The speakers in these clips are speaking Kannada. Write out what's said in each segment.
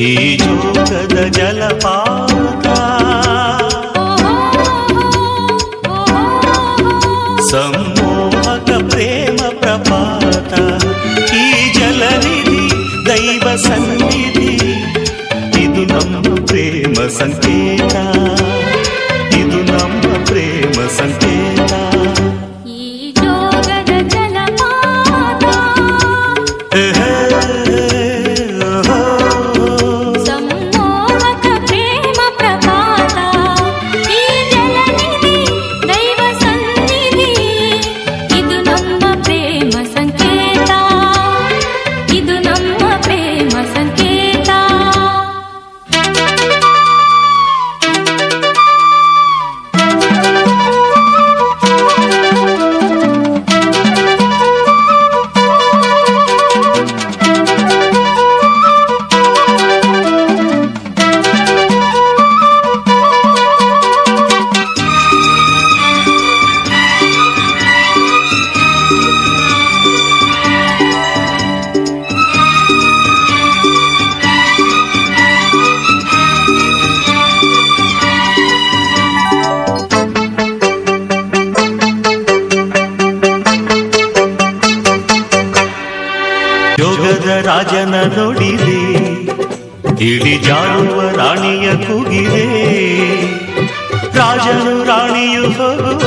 ಈ ಜೋಗದ ಜಲಪಾತ ಸಂಮೋಹಕ ಪ್ರೇಮ ಪ್ರಪಾತ ಈ ಜಲನಿಧಿ ದೈವ ಸನ್ನಿಧಿ ಇದು ನಮ್ಮ ಪ್ರೇಮ ಸಂಕೇತ ಇದು ನಮ್ಮ ಪ್ರೇಮ ಸಂಕೇತ ಈ ಜೋಗದ ಜಲಪಾತ ಸಂಮೋಹಕ ಪ್ರೇಮ ಪ್ರಪಾತ ಈ ಜಲನಿಧಿ ದೈವ ಸನ್ನಿಧಿ ಇದು ನಮ್ಮ ಪ್ರೇಮ ಸಂಕೇತ ಇದು ನಮ್ಮ ಪ್ರೇಮ ಸಂಕೇತ ಯೋಗದ ರಾಜನ ನುಡಿದೆ ಇಳಿ ಜಾರುವ ರಾಣಿಯ ಕೂಗಿದೆ ರಾಜನು ರಾಣಿಯು ಹೋಗುವ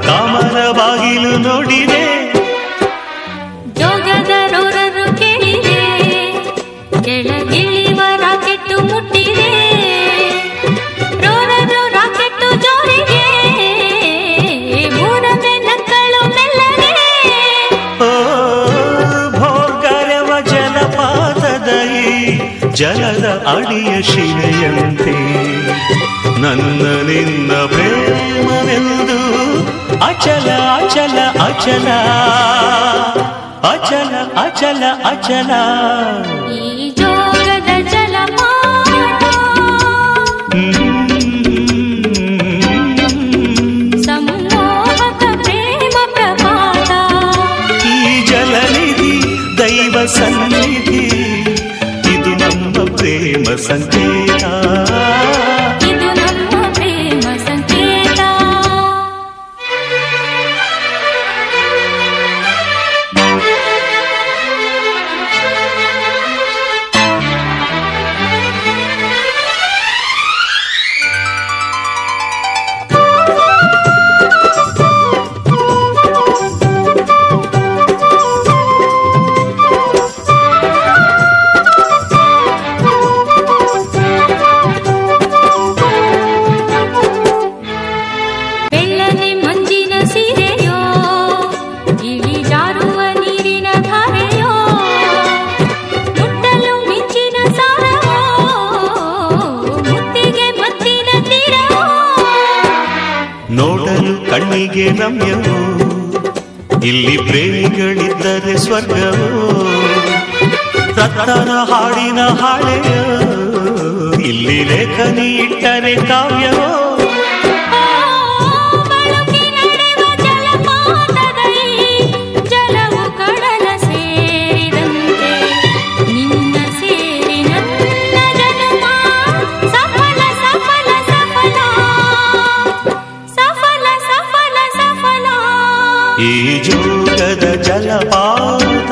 ಕಾಮನ ಬಾಗಿಲು ನೋಡಿದೆ ಜೋಗದ ರೋರರು ಕೇಳಿದೆ ಕೆಳಗಿಳಿವ ರಾಕೆಟ್ಟು ಮುಟ್ಟಿದೆ ರೋರರು ರಾಕೆಟ್ಟು ಜೋರಿಗೆ ಮೂರನೇ ನಕ್ಕಳು ಮೆಲ್ಲನೆ ಭೋರ್ಗರವ ಜಲಪಾತದ ಈ ಜಲದ ಅಡಿಯ ಶಿಲೆಯಂತೆ ನನ್ನ ನಿನ್ನ ಪ್ರೇಮವೆಂದು ಅಚಲ ಅಚಲ ಅಚಲ ಅಚಲ ಅಚಲ ಅಚಲ ಈ ಜೋಗದ ಜಲಪಾತ ಸಂಮೋಹಕ ಪ್ರೇಮ ಪ್ರಪಾತ ಈ ಜಲನಿಧಿ ದೈವ ಸನ್ನಿಧಿ ಇದು ನಮ್ಮ ಪ್ರೇಮ ಸಂಕೇತ ಇದು ನಮ್ಮ ಪ್ರೇಮ ಸಂಕೇತ ಬೆಳ್ಳನೆ ಮಂಜಿನ ಸೀರೆಯೋ ಇಳಿಜಾರುವ ನೀರಿನ ಧಾರೆಯೋ ಮುಟ್ಟಲು ಮಿಂಚಿನ ಸಾರವೋ ಮುತ್ತಿಗೆ ಮತ್ತಿನ ತೀರವೋ ನೋಡಲು ಕಣ್ಣಿಗೆ ರಮ್ಯವೋ ಇಲ್ಲಿ ಪ್ರೇಮಿಗಳಿದ್ದರೆ ಸ್ವರ್ಗವೋ ರತ್ನನ ಹಾಡಿನ ಹಾಳೆಯೋ ಇಲ್ಲಿ ಲೇಖನಿ ಇಟ್ಟರೆ ಕಾವ್ಯವೋ ಬಳುಕಿ ನಡೆವ ಜಲಪಾತದ ಈ ಜಲವು ಕಡಲ ಸೇರಿದಂತೆ ನಿನ್ನ ಸೇರಿ ನನ್ನ ಜನ್ಮ ಸಫಲ ಸಫಲ ಸಫಲ ಸಫಲ ಸಫಲ ಸಫಲ ಈ ಜೋಗದ ಜಲಪಾತ